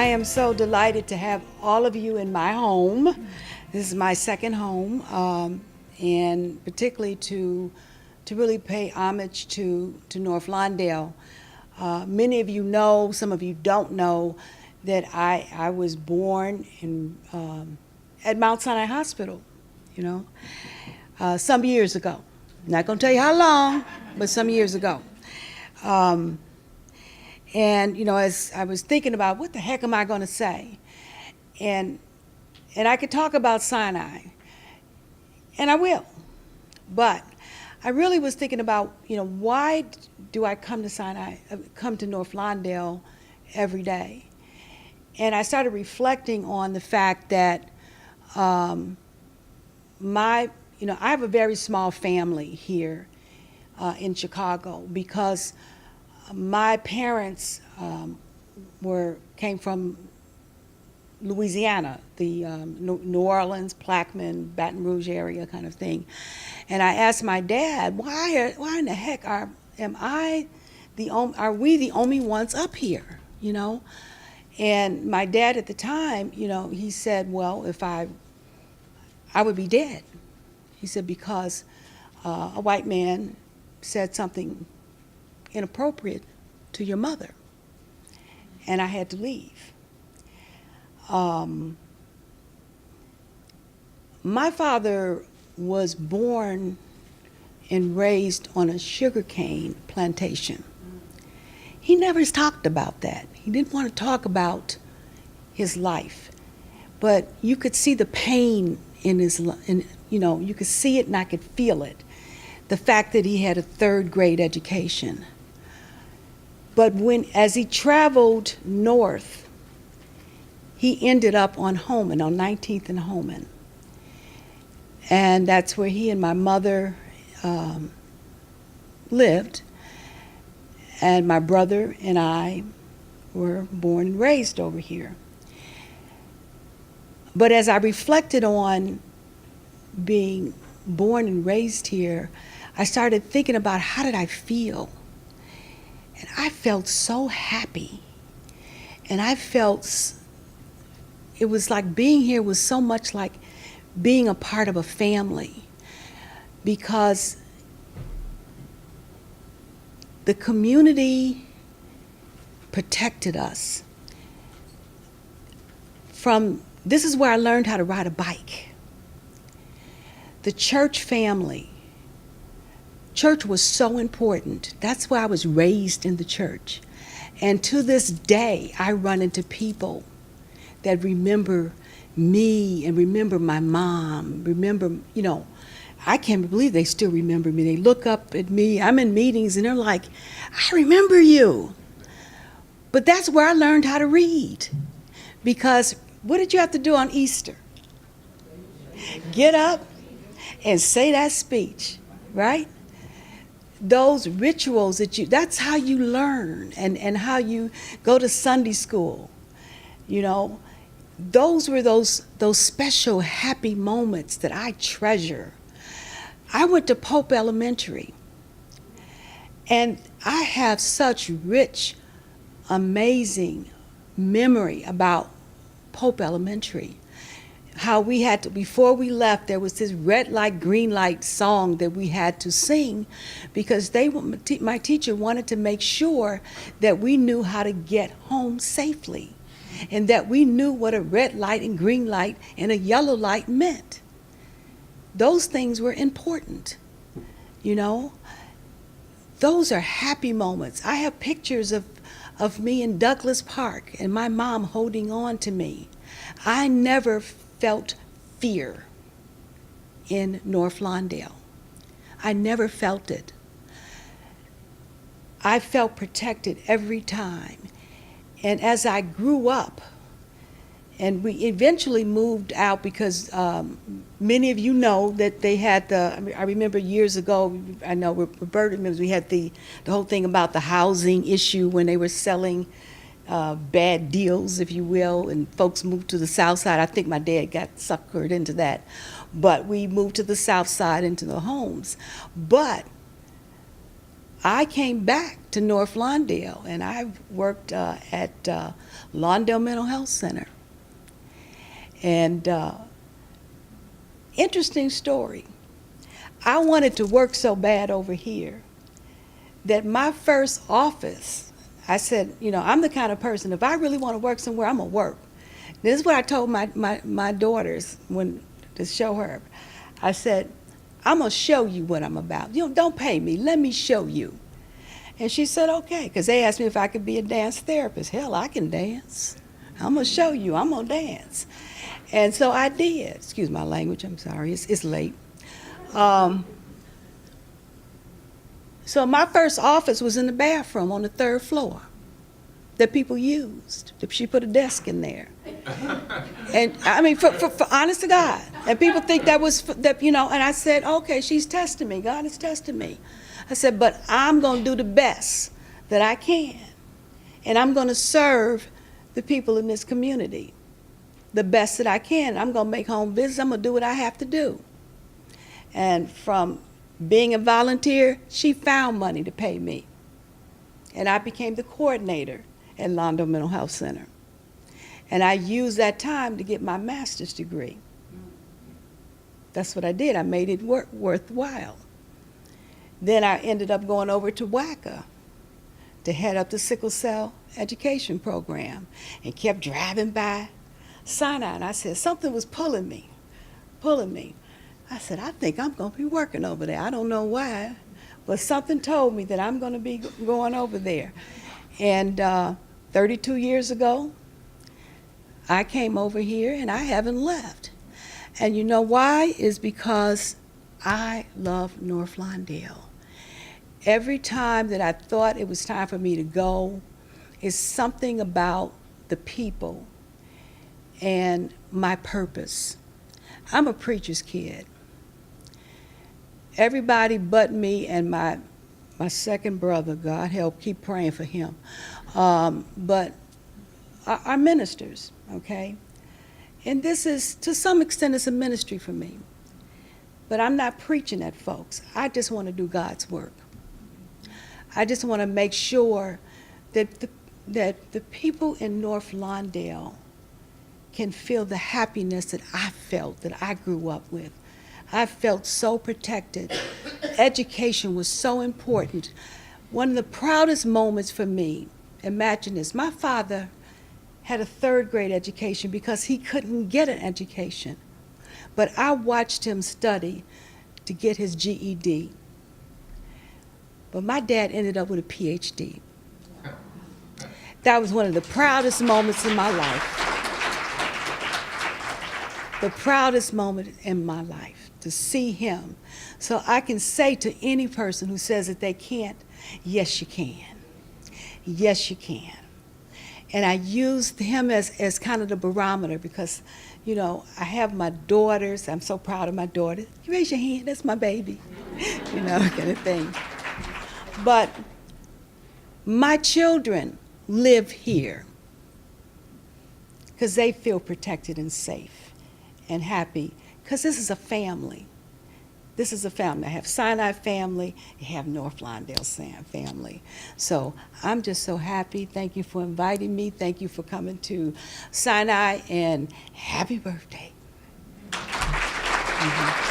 I am so delighted to have all of you in my home. This is my second home, and particularly to really pay homage to North Lawndale. Many of you know, some of you don't know, that I was born in at Mount Sinai Hospital, some years ago. Not going to tell you how long, but some years ago. And as I was thinking about what the heck am I going to say, and I could talk about Sinai, and I will, but I really was thinking about why do I come to Sinai, come to North Lawndale every day, and I started reflecting on the fact that I have a very small family here in Chicago because my parents came from Louisiana, the New Orleans, Plaquemine, Baton Rouge area kind of thing. And I asked my dad, why in the heck are we the only ones up here, And my dad at the time, he said, well, if I would be dead. He said, because a white man said something inappropriate to your mother, and I had to leave. My father was born and raised on a sugarcane plantation. He never talked about that. He didn't want to talk about his life, but you could see the pain in you could see it and I could feel it. The fact that he had a third grade education. But as he traveled north, he ended up on Homan, on 19th and Homan. And that's where he and my mother lived. And my brother and I were born and raised over here. But as I reflected on being born and raised here, I started thinking about how did I feel? And I felt so happy. And I felt, it was like being here was so much like being a part of a family, because the community protected us from, this is where I learned how to ride a bike. The church family. Church was so important. That's why I was raised in the church. And to this day, I run into people that remember me and remember my mom, I can't believe they still remember me. They look up at me. I'm in meetings and they're like, I remember you. But that's where I learned how to read. Because what did you have to do on Easter? Get up and say that speech, right? Those rituals that's how you learn, and how you go to Sunday school, Those were those special happy moments that I treasure. I went to Pope Elementary, and I have such rich, amazing memory about Pope Elementary. How we had to, before we left, there was this red light, green light song that we had to sing, because my teacher wanted to make sure that we knew how to get home safely, and that we knew what a red light and green light and a yellow light meant. Those things were important, Those are happy moments. I have pictures of me in Douglas Park and my mom holding on to me. I never felt fear in North Lawndale. I never felt it. I felt protected every time. And as I grew up, and we eventually moved out because many of you know that they had I remember years ago, I know Roberta remembers, we had the whole thing about the housing issue when they were selling bad deals, if you will, and folks moved to the south side. I think my dad got suckered into that. But we moved to the south side into the homes. But I came back to North Lawndale, and I worked at Lawndale Mental Health Center. And interesting story. I wanted to work so bad over here that my first office, I said, you know, I'm the kind of person, if I really want to work somewhere, I'm going to work. This is what I told my daughters to show her. I said, I'm going to show you what I'm about. You know, don't pay me. Let me show you. And she said, okay, because they asked me if I could be a dance therapist. Hell, I can dance. I'm going to show you. I'm going to dance. And so I did. Excuse my language. I'm sorry. It's late. So my first office was in the bathroom on the 3rd floor that people used. She put a desk in there. And I mean, for honest to God. And people think that was, that, you know, and I said, okay, she's testing me. God is testing me. I said, but I'm going to do the best that I can. And I'm going to serve the people in this community the best that I can. I'm going to make home visits. I'm going to do what I have to do. And from being a volunteer, she found money to pay me. And I became the coordinator at Lawndale Mental Health Center. And I used that time to get my master's degree. That's what I did. I made it worthwhile. Then I ended up going over to WACA to head up the sickle cell education program, and kept driving by Sinai. And I said, something was pulling me. I said, I think I'm going to be working over there. I don't know why, but something told me that I'm going to be going over there. And 32 years ago, I came over here, and I haven't left. And you know why? Is because I love North Lawndale. Every time that I thought it was time for me to go, it's something about the people and my purpose. I'm a preacher's kid. Everybody but me and my second brother, God help, keep praying for him, but are ministers, okay? And this is, to some extent, it's a ministry for me. But I'm not preaching at folks. I just want to do God's work. I just want to make sure that the people in North Lawndale can feel the happiness that I felt, that I grew up with. I felt so protected. Education was so important. One of the proudest moments for me, imagine this, my father had a 3rd grade education because he couldn't get an education. But I watched him study to get his GED. But my dad ended up with a PhD. That was one of the proudest moments in my life. The proudest moment in my life, to see him. So I can say to any person who says that they can't, yes, you can. Yes, you can. And I used him as kind of the barometer because, you know, I have my daughters. I'm so proud of my daughters. You raise your hand, that's my baby. You know, kind of thing. But my children live here because they feel protected and safe and happy, because this is a family. This is a family. I have Sinai family, I have North Lawndale family. So I'm just so happy. Thank you for inviting me. Thank you for coming to Sinai, and happy birthday. Mm-hmm.